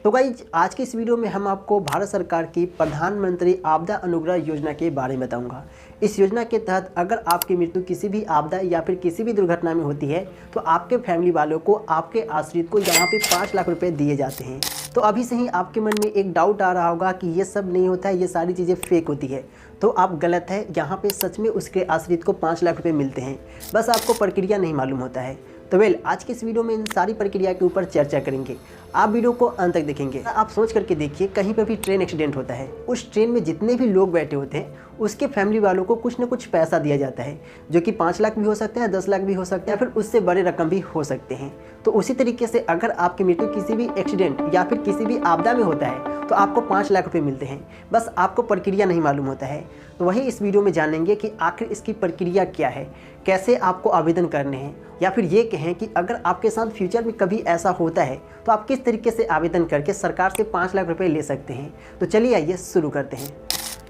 तो गाइज आज की इस वीडियो में हम आपको भारत सरकार की प्रधानमंत्री आपदा अनुग्रह योजना के बारे में बताऊंगा। इस योजना के तहत अगर आपकी मृत्यु किसी भी आपदा या फिर किसी भी दुर्घटना में होती है तो आपके फैमिली वालों को, आपके आश्रित को यहाँ पे 5 लाख रुपए दिए जाते हैं। तो अभी से ही आपके मन में एक डाउट आ रहा होगा कि ये सब नहीं होता है, ये सारी चीज़ें फेक होती है। तो आप गलत है, यहाँ पे सच में उसके आश्रित को 5 लाख रुपए मिलते हैं, बस आपको प्रक्रिया नहीं मालूम होता है। तो आज की इस वीडियो में इन सारी प्रक्रिया के ऊपर चर्चा करेंगे। आप वीडियो को अंत तक देखेंगे। आप सोच करके देखिए, कहीं पर भी ट्रेन एक्सीडेंट होता है, उस ट्रेन में जितने भी लोग बैठे होते हैं उसके फैमिली वालों को कुछ ना कुछ पैसा दिया जाता है, जो कि 5 लाख भी हो सकता है, 10 लाख भी हो सकता है, फिर उससे बड़े रकम भी हो सकते हैं। तो उसी तरीके से अगर आपकी मृत्यु किसी भी एक्सीडेंट या फिर किसी भी आपदा में होता है तो आपको 5 लाख रुपए मिलते हैं, बस आपको प्रक्रिया नहीं मालूम होता है। तो वही इस वीडियो में जानेंगे कि आखिर इसकी प्रक्रिया क्या है, कैसे आपको आवेदन करने हैं, या फिर ये कहें कि अगर आपके साथ फ्यूचर में कभी ऐसा होता है तो आप किस तरीके से आवेदन करके सरकार से 5 लाख रुपए ले सकते हैं। तो चलिए आइए शुरू करते हैं।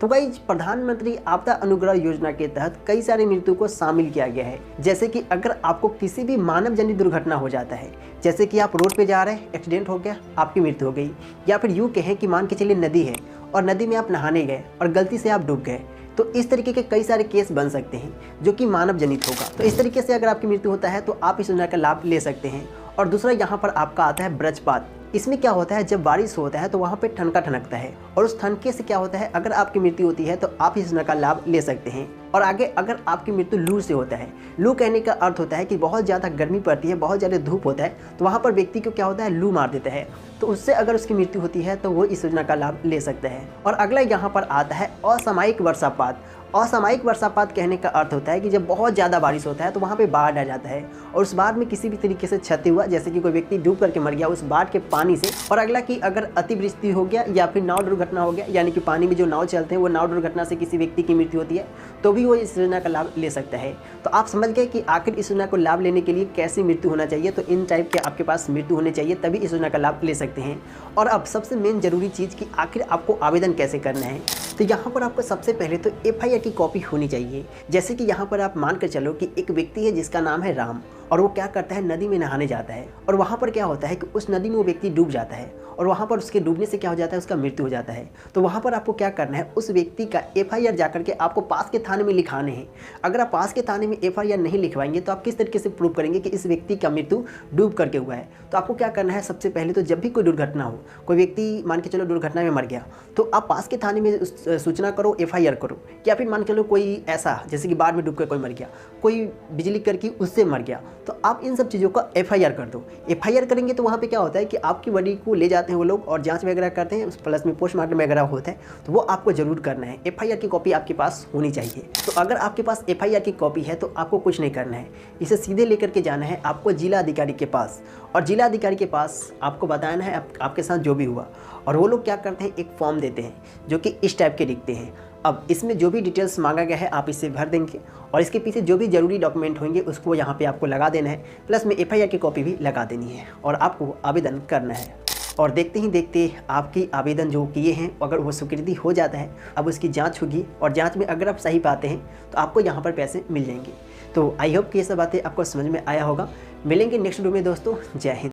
तो गाइस, प्रधानमंत्री आपदा अनुग्रह योजना के तहत कई सारी मृत्यु को शामिल किया गया है। जैसे कि अगर आपको किसी भी मानव जनित दुर्घटना हो जाता है, जैसे कि आप रोड पे जा रहे हैं, एक्सीडेंट हो गया, आपकी मृत्यु हो गई, या फिर यूँ कहें कि मान के चलिए नदी है और नदी में आप नहाने गए और गलती से आप डूब गए, तो इस तरीके के कई सारे केस बन सकते हैं जो कि मानव जनित होगा। तो इस तरीके से अगर आपकी मृत्यु होता है तो आप इस योजना का लाभ ले सकते हैं। और दूसरा यहाँ पर आपका आता है वज्रपात। इसमें क्या होता है, जब बारिश होता है तो वहाँ पे ठनका ठनकता है, और उस ठनके से क्या होता है, अगर आपकी मृत्यु होती है तो आप इस योजना का लाभ ले सकते हैं। और आगे अगर आपकी मृत्यु लू से होता है, लू कहने का अर्थ होता है कि बहुत ज़्यादा गर्मी पड़ती है, बहुत ज़्यादा धूप होता है, तो वहाँ पर व्यक्ति को क्या होता है, लू मार देता है, तो उससे अगर उसकी मृत्यु होती है तो वो इस योजना का लाभ ले सकते हैं। और अगला यहाँ पर आता है असामयिक वर्षापात। असामयिक वर्षापात कहने का अर्थ होता है कि जब बहुत ज़्यादा बारिश होता है तो वहाँ पे बाढ़ आ जाता है, और उस बाढ़ में किसी भी तरीके से क्षति हुआ, जैसे कि कोई व्यक्ति डूब करके मर गया उस बाढ़ के पानी से। और अगला कि अगर अतिवृष्टि हो गया या फिर नाव दुर्घटना हो गया, यानी कि पानी में जो नाव चलते हैं वो नाव दुर्घटना से किसी व्यक्ति की मृत्यु होती है, तो भी वो इस योजना का लाभ ले सकता है। तो आप समझ गए कि आखिर इस योजना को लाभ लेने के लिए कैसी मृत्यु होना चाहिए। तो इन टाइप के आपके पास मृत्यु होने चाहिए, तभी इस योजना का लाभ ले सकते हैं। और अब सबसे मेन जरूरी चीज़ कि आखिर आपको आवेदन कैसे करना है। तो यहाँ पर आपको सबसे पहले तो FIR की कॉपी होनी चाहिए। जैसे कि यहाँ पर आप मान कर चलो कि एक व्यक्ति है जिसका नाम है राम, और वो क्या करता है, नदी में नहाने जाता है, और वहाँ पर क्या होता है कि उस नदी में वो व्यक्ति डूब जाता है, और वहाँ पर उसके डूबने से क्या हो जाता है, उसका मृत्यु हो जाता है। तो वहाँ पर आपको क्या करना है, उस व्यक्ति का FIR जाकर के आपको पास के थाने में लिखाने हैं। अगर आप पास के थाने में FIR नहीं लिखवाएंगे तो आप किस तरीके से प्रूव करेंगे कि इस व्यक्ति का मृत्यु डूब करके हुआ है। तो आपको क्या करना है, सबसे पहले तो जब भी कोई दुर्घटना हो, कोई व्यक्ति मान के चलो दुर्घटना में मर गया, तो आप पास के थाने में सूचना करो, FIR करो। या फिर मान के चलो कोई ऐसा, जैसे कि बाढ़ में डूब कर कोई मर गया, कोई बिजली करके उससे मर गया, तो आप इन सब चीज़ों का FIR कर दो। FIR करेंगे तो वहाँ पे क्या होता है कि आपकी बॉडी को ले जाते हैं वो लोग और जांच वगैरह करते हैं, प्लस में पोस्टमार्टम वगैरह होता है, तो वो आपको जरूर करना है। FIR की कॉपी आपके पास होनी चाहिए। तो अगर आपके पास FIR की कॉपी है तो आपको कुछ नहीं करना है, इसे सीधे लेकर के जाना है आपको जिला अधिकारी के पास, और जिला अधिकारी के पास आपको बताना है आपके साथ जो भी हुआ। और वो लोग क्या करते हैं, एक फॉर्म देते हैं जो कि इस टाइप के दिखते हैं। अब इसमें जो भी डिटेल्स मांगा गया है आप इसे भर देंगे, और इसके पीछे जो भी जरूरी डॉक्यूमेंट होंगे उसको यहाँ पे आपको लगा देना है, प्लस में FIR की कॉपी भी लगा देनी है, और आपको आवेदन करना है। और देखते ही देखते आपकी आवेदन जो किए हैं अगर वो स्वीकृति हो जाता है, अब उसकी जांच होगी, और जांच में अगर आप सही पाते हैं तो आपको यहाँ पर पैसे मिल जाएंगे। तो आई होप कि ये सब बातें आपको समझ में आया होगा। मिलेंगे नेक्स्ट वीडियो में दोस्तों। जय हिंद।